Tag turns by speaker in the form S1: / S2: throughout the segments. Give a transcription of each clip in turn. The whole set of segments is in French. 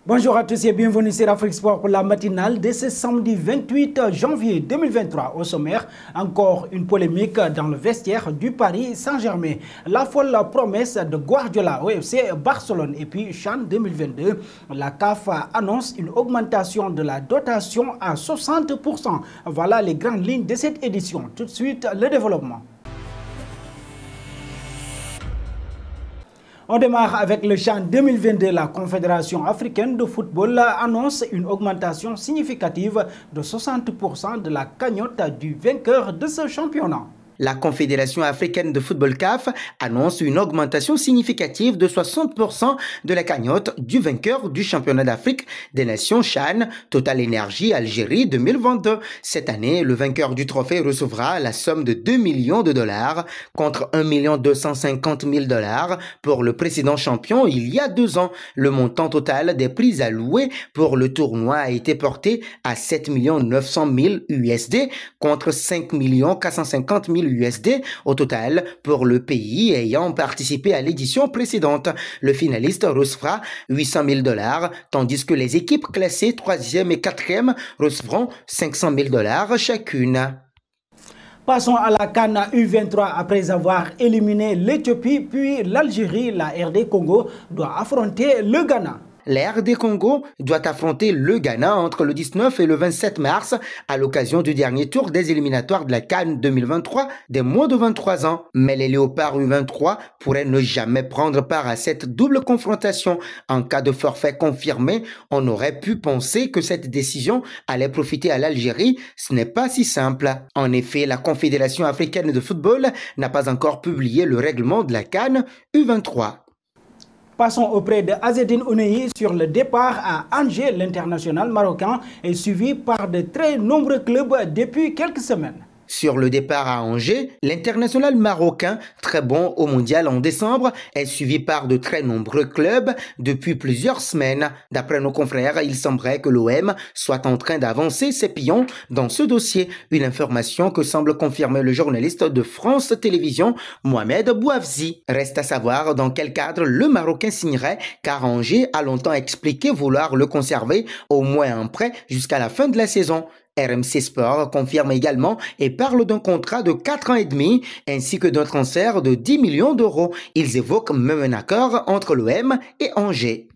S1: Bonjour à tous et bienvenue sur Afrique Sport pour la matinale de ce samedi 28 janvier 2023. Au sommaire, encore une polémique dans le vestiaire du Paris Saint-Germain. La folle promesse de Guardiola au FC Barcelone et puis CHAN 2022. La CAF annonce une augmentation de la dotation à 60%. Voilà les grandes lignes de cette édition. Tout de suite, le développement. On démarre avec le CHAN 2022. La Confédération africaine de football annonce une augmentation significative de 60% de la cagnotte du vainqueur de ce championnat.
S2: La Confédération africaine de football CAF annonce une augmentation significative de 60% de la cagnotte du vainqueur du championnat d'Afrique des nations CHAN Total Energy Algérie 2022. Cette année, le vainqueur du trophée recevra la somme de 2 millions de dollars contre 1 250 000 $ pour le précédent champion il y a 2 ans. Le montant total des prix alloués pour le tournoi a été porté à 7 900 000 USD contre 5 450 000 USD au total pour le pays ayant participé à l'édition précédente. Le finaliste recevra 800 000 $, tandis que les équipes classées 3e et 4e recevront 500 000 $ chacune.
S1: Passons à la CAN U23. Après avoir éliminé l'Éthiopie puis l'Algérie, la RD Congo doit affronter le Ghana.
S2: La RD Congo doit affronter le Ghana entre le 19 et le 27 mars à l'occasion du dernier tour des éliminatoires de la CAN 2023 des moins de 23 ans. Mais les Léopards U23 pourraient ne jamais prendre part à cette double confrontation. En cas de forfait confirmé, on aurait pu penser que cette décision allait profiter à l'Algérie. Ce n'est pas si simple. En effet, la Confédération africaine de football n'a pas encore publié le règlement de la CAN U23.
S1: Passons auprès de Azzedine Ounahi sur le départ à Angers. L'international marocain est suivi par de très nombreux clubs depuis quelques semaines.
S2: Sur le départ à Angers, l'international marocain, très bon au mondial en décembre, est suivi par de très nombreux clubs depuis plusieurs semaines. D'après nos confrères, il semblerait que l'OM soit en train d'avancer ses pions dans ce dossier. Une information que semble confirmer le journaliste de France Télévisions, Mohamed Bouafzi. Reste à savoir dans quel cadre le Marocain signerait, car Angers a longtemps expliqué vouloir le conserver au moins en prêt jusqu'à la fin de la saison. RMC Sport confirme également et parle d'un contrat de 4 ans et demi ainsi que d'un transfert de 10 millions d'euros. Ils évoquent même un accord entre l'OM et Angers.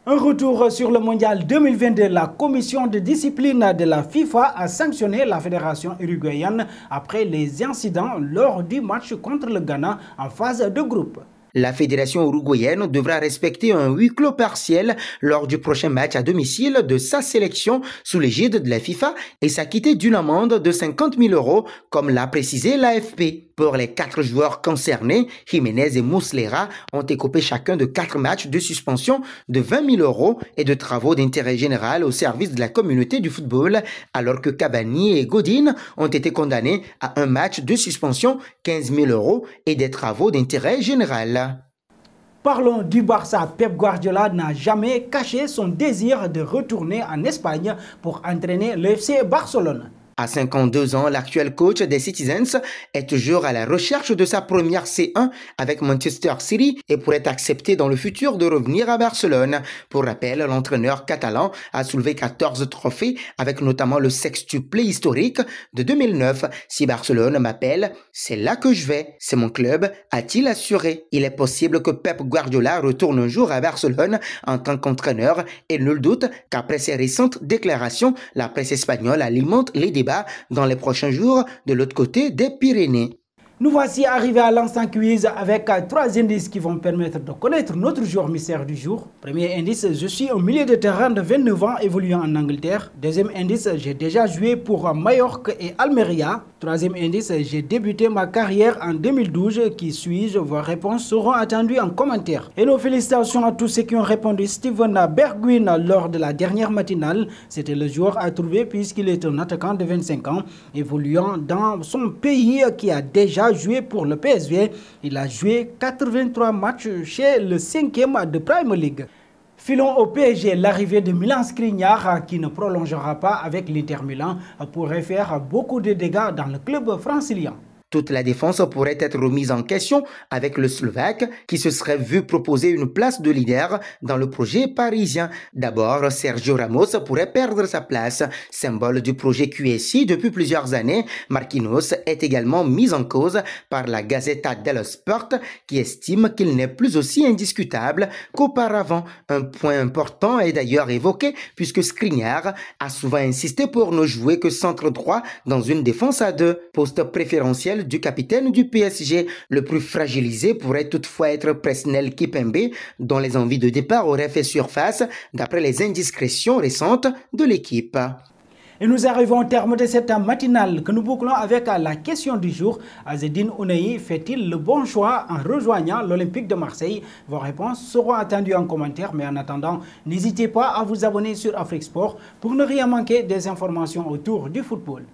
S1: Un retour sur le mondial 2022. La commission de discipline de la FIFA a sanctionné la fédération uruguayenne après les incidents lors du match contre le Ghana en phase de groupe.
S2: La fédération uruguayenne devra respecter un huis clos partiel lors du prochain match à domicile de sa sélection sous l'égide de la FIFA et s'acquitter d'une amende de 50 000 €, comme l'a précisé l'AFP. Pour les 4 joueurs concernés, Jiménez et Muslera ont écopé chacun de 4 matchs de suspension de 20 000 € et de travaux d'intérêt général au service de la communauté du football, alors que Cavani et Godin ont été condamnés à un match de suspension, 15 000 € et des travaux d'intérêt général.
S1: Parlons du Barça. Pep Guardiola n'a jamais caché son désir de retourner en Espagne pour entraîner le FC Barcelone.
S2: À 52 ans, l'actuel coach des Citizens est toujours à la recherche de sa première C1 avec Manchester City et pourrait accepter dans le futur de revenir à Barcelone. Pour rappel, l'entraîneur catalan a soulevé 14 trophées avec notamment le sextuplé historique de 2009. Si Barcelone m'appelle, c'est là que je vais. C'est mon club, a-t-il assuré. Il est possible que Pep Guardiola retourne un jour à Barcelone en tant qu'entraîneur et nul doute qu'après ses récentes déclarations, la presse espagnole alimente les débats dans les prochains jours de l'autre côté des Pyrénées.
S1: Nous voici arrivés à l'instant quiz avec 3 indices qui vont permettre de connaître notre joueur mystère du jour. Premier indice, je suis un milieu de terrain de 29 ans évoluant en Angleterre. Deuxième indice, j'ai déjà joué pour Mallorca et Almeria. Troisième indice, j'ai débuté ma carrière en 2012. Qui suis-je? Vos réponses seront attendues en commentaire. Et nos félicitations à tous ceux qui ont répondu. Steven Bergwijn lors de la dernière matinale. C'était le joueur à trouver puisqu'il est un attaquant de 25 ans évoluant dans son pays qui a déjà joué pour le PSV. Il a joué 83 matchs chez le 5e de Premier League. Filons au PSG. L'arrivée de Milan Skriniar, qui ne prolongera pas avec l'Inter Milan, pourrait faire beaucoup de dégâts dans le club francilien.
S2: Toute la défense pourrait être remise en question avec le Slovaque qui se serait vu proposer une place de leader dans le projet parisien. D'abord, Sergio Ramos pourrait perdre sa place. Symbole du projet QSI depuis plusieurs années, Marquinhos est également mis en cause par la Gazzetta dello Sport qui estime qu'il n'est plus aussi indiscutable qu'auparavant. Un point important est d'ailleurs évoqué puisque Skriniar a souvent insisté pour ne jouer que centre droit dans une défense à deux. Poste préférentiel du capitaine du PSG. Le plus fragilisé pourrait toutefois être Presnel Kimpembe dont les envies de départ auraient fait surface d'après les indiscrétions récentes de l'équipe.
S1: Et nous arrivons au terme de cette matinale que nous bouclons avec la question du jour. Azzedine Ounahi fait-il le bon choix en rejoignant l'Olympique de Marseille? Vos réponses seront attendues en commentaire, mais en attendant, n'hésitez pas à vous abonner sur Afrique Sport pour ne rien manquer des informations autour du football.